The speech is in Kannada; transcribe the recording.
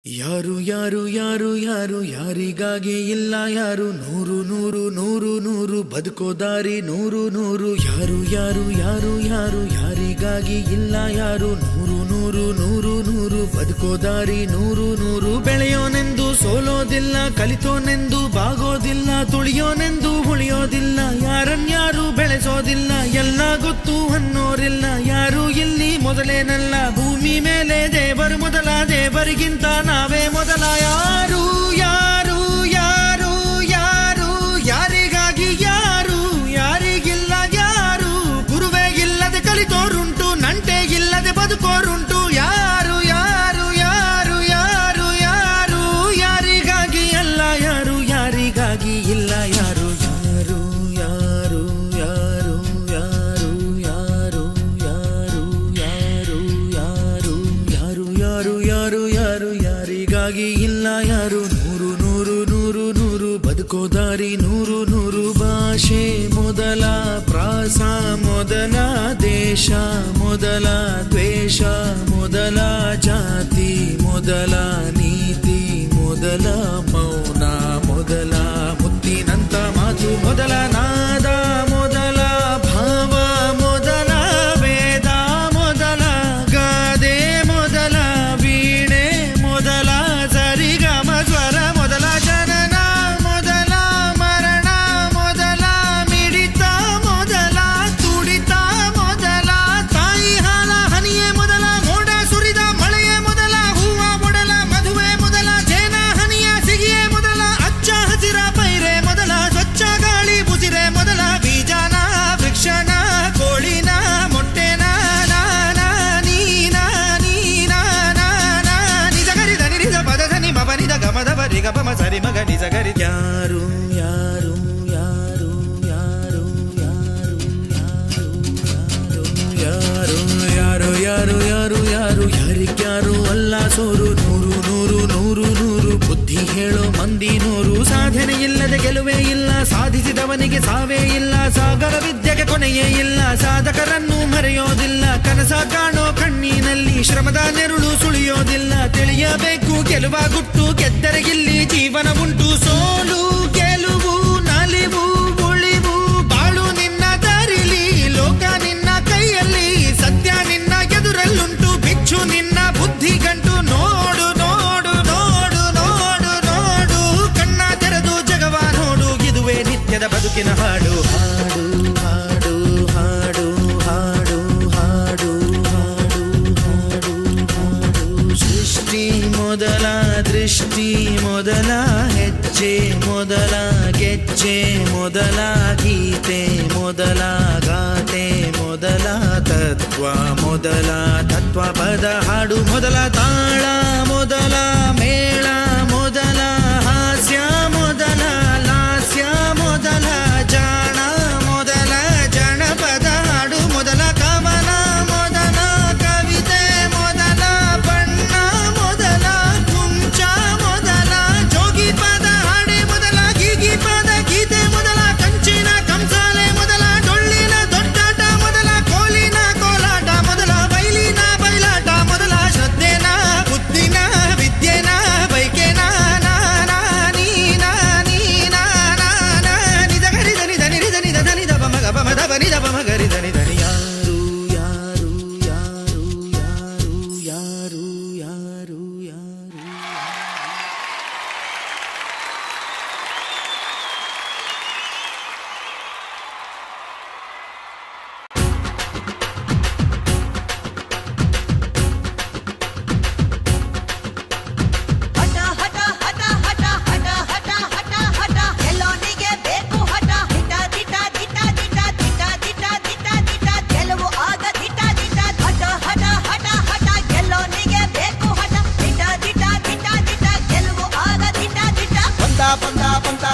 ಯಾರು ಯಾರು ಯಾರು ಯಾರು ಯಾರಿಗಾಗಿ ಇಲ್ಲ ಯಾರು ನೂರು ನೂರು ನೂರು ನೂರು ಬದುಕೋ ದಾರಿ ನೂರು ನೂರು ಯಾರು ಯಾರು ಯಾರು ಯಾರು ಯಾರಿಗಾಗಿ ಇಲ್ಲ ಯಾರು ನೂರು ನೂರು ನೂರು ನೂರು ಬದುಕೋ ದಾರಿ ನೂರು ನೂರು ಬೆಳೆಯೋನೆಂದು ಸೋಲೋದಿಲ್ಲ ಕಲಿತೋನೆಂದು ಬಾಗೋದಿಲ್ಲ ತುಳಿಯೋನೆಂದು ಉಳಿಯೋದಿಲ್ಲ ಯಾರನ್ಯಾರು ಬೆಳೆಸೋದಿಲ್ಲ ಎಲ್ಲ ಗೊತ್ತು ಅನ್ನೋರಿಲ್ಲ ಯಾರು ಇಲ್ಲಿ ಮೊದಲೇನಲ್ಲ ಭೂಮಿ ಮೇಲೆ ದೇವರು ಮೊದಲ ದೇವರಿಗಿಂತ ನಾವೇ ಮೊದಲ ಯಾರು ಯಾರು ಯಾರು ಯಾರು ಯಾರಿಗಾಗಿ ಯಾರು ಯಾರಿಗಿಲ್ಲ ಯಾರು ಗುರುವೇ ಇಲ್ಲದೆ ಕಲಿತೋರುಂಟು ನಂಟೆ ಇಲ್ಲದೆ ಬದುಕೋರುಂಟು ಯಾರು ಯಾರು ಯಾರು ಯಾರು ಯಾರು ಯಾರಿಗಾಗಿ ಅಲ್ಲ ಯಾರು ಯಾರಿಗಾಗಿ ಇಲ್ಲ ಯಾರು ಯಾರು ಯಾರು ಯಾರು ಯಾರು ಯಾರು ಯಾರು ಯಾರು ಯಾರು ಯಾರು ಯಾರು ಯಾರು ಯಾರಿಗಾಗಿ ಇಲ್ಲ ಯಾರು ನೂರು ನೂರು ನೂರು ನೂರು ಬದುಕೋ ದಾರಿ ನೂರು ನೂರು ಭಾಷೆ ಮೊದಲ ಪ್ರಾಸ ಮೊದಲ ದೇಶ ಮೊದಲ ದ್ವೇಷ ಮೊದಲ ಜಾತಿ ಮೊದಲ ನೀತಿ ಮೊದಲ ಮೌನ ಮೊದಲ ಮುತ್ತಿನಂತ ಮಾತು ಮೊದಲ ನಾದ ಮೊದಲ ಭಾವ ಮೊದಲ ವೇದ ಮೊದಲ ಗಾದೆ ಮೊದಲ ವೀಣೆ ಮೊದಲ ಸರಿಗಮ ಸ್ವರ ಮೊದಲ ಜನನ ಮೊದಲ ಮರಣ ಮೊದಲ ಮಿಡಿತ ಮೊದಲ ತುಡಿತ ಮೊದಲ ತಾಯಿ ಹಾಲ ಹನಿಯೇ ಮೊದಲ ಮೋಡ ಸುರಿದ ಮಳೆಯೇ ಮೊದಲ ಹೂವ ಮೊದಲ ಮದುವೆ ಮೊದಲ ಜೇನ ಹನಿಯ ಸಿಗಿಯೇ ಮೊದಲ ಅಚ್ಚ ಹಸಿರ ಪೈರೆ ಮೊದಲ ಸ್ವಚ್ಛ ಗಾಳಿ ಬುಸಿರೆ ಮೊದಲ ಬೀಜನ ವೃಕ್ಷನ ಕೋಳಿನ ಮೊಟ್ಟೆನ ನಾನ ನೀನ ನೀನ ನಿಜ ಗರಿದ ನಿರಿದ ಪದದ ನಿ ಮಬನಿದ ಗಮದ ಬರಿಗ ಬಮ ಸರಿ ಮಗ ನಿಜ ಗರಿ ಯಾರು ಯಾರು ಯಾರು ಯಾರು ಯಾರು ಯಾರು ಯಾರು ಯಾರು ಯಾರು ಯಾರಿಗ್ಯಾರು ಅಲ್ಲ ಸೋರು ನೂರು ನೂರು ನೂರು ನೂರು ಬುದ್ಧಿ ಹೇಳೋ ಮಂದಿ ನೂರು ಸಾಧನೆ ಇಲ್ಲದೆ ಗೆಲುವೇ ಇಲ್ಲ ಸಾಧಿಸಿದವನಿಗೆ ಸಾವೇ ಇಲ್ಲ ಸಾಗರ ವಿದ್ಯೆಗೆ ಕೊನೆಯೇ ಇಲ್ಲ ಸಾಧಕರನ್ನು ಮರೆಯೋದಿಲ್ಲ ಕನಸ ಕಾಣೋ ಕಣ್ಣಿನಲ್ಲಿ ಶ್ರಮದ ನೆರುಳು ಸುಳಿಯೋದಿಲ್ಲ ತಿಳಿಯಬೇಕು ಗೆಲುವ ಗುಟ್ಟು ಗೆದ್ದರೆ ಇಲ್ಲಿ ಜೀವನ ಉಂಟು ಸೋಲು ಗೆಲುವು ನಲಿವು ಉಳಿವು ಬಾಳು ನಿನ್ನ ದಾರಿಲಿ ಲೋಕ ನಿನ್ನ ಕೈಯಲ್ಲಿ ಸತ್ಯ ನಿನ್ನ ಎದುರಲ್ಲುಂಟು ಬಿಚ್ಚು ನಿನ್ನ ಬುದ್ಧಿ ಗಂಟು ನೋಡು ನೋಡು ನೋಡು ನೋಡು ನೋಡು ಕಣ್ಣ ತೆರೆದು ಜಗವ ನೋಡು ಇದುವೇ ನಿತ್ಯದ ಬದುಕಿನ ಹಾಡು ಹಾಡು ಹಾಡು ಹಾಡು ಹಾಡು ಹಾಡು ಹಾಡು ಹಾಡು ಸೃಷ್ಟಿ ಮೊದಲ ದೃಷ್ಟಿ ಮೊದಲ ಹೆಜ್ಜೆ ಮೊದಲ ಗೆಜ್ಜೆ ಮೊದಲ ಗೀತೆ ಮೊದಲ ಗಾತೆ ಮೊದಲ ತತ್ವ ಮೊದಲ ತತ್ವ ಪದ ಹಾಡು ಮೊದಲ ತಾಳ ಮೊದಲ ಮೇಳ ಮೊದಲ ಹಾಸ್ಯ ಮೊದಲ ಲಾಸ್ಯ ಮೊದಲ ಜಾಣ ಮೊದಲ ಜನಪದ ಹಾಡು ಮೊದಲ ಕವನ ಮೊದಲ ಕವಿತೆ ಮೊದಲ ಬಣ್ಣ ಮೊದಲ ಕುಂಚ ಮೊದಲ ಜೋಗಿ ಪದ ಹಾಡೆ ಮೊದಲ ಗೀಗಿ ಪದ ಗೀತೆ ಮೊದಲ ಕಂಚಿನ ಕಂಸಾಲೆ ಮೊದಲ ಡೊಳ್ಳಿನ ದೊಡ್ಡಾಟ ಮೊದಲ ಕೋಲಿನ ಕೋಲಾಟ ಮೊದಲ ಬೈಲಿನ ಬಯಲಾಟ ಮೊದಲ ಶ್ರದ್ಧೆನ ಬುದ್ಧಿನ ವಿದ್ಯೆನ ಬೈಕೆನ ನೀನ ನಿಜ ಗರಿ ಧನಿ ಧನಿ ಧನಿ ಧನಿ ದ ಬಮ ಗ ಬಮ ದ ಬನಿ ದ ಬಮ ಗರಿ ಧನಿ ಧನಿ ಯಾರು ಯಾರು ಯಾರು ಯಾರು ಯಾರು ಯಾರು ಯಾರು ಹಠ ಹಠ ಹಠ ಹಠ ಹಠ ಹಠ ಹಠ ಹಠ ಗೆಲ್ಲೋನಿಗೆ ಬೇಕು ಹಠ ದಿಟ ದಿಟ ದಿಟ ದಿಟ ದಿಟ ದಿಟ ದಿಟ ದಿಟ ಗೆಲುವು ಆಗ ದಿಟ ದಿಟ ಹಠ ಹಠ ಹಠ ಹಠ ಗೆಲ್ಲೋನಿಗೆ ಬೇಕು ಹಠ ದಿಟ ದಿಟ ದಿಟ ದಿಟ ಗೆಲುವು ಆಗ ದಿಟ ದಿಟ ಬಂದ ಬಂದ ಬಂದ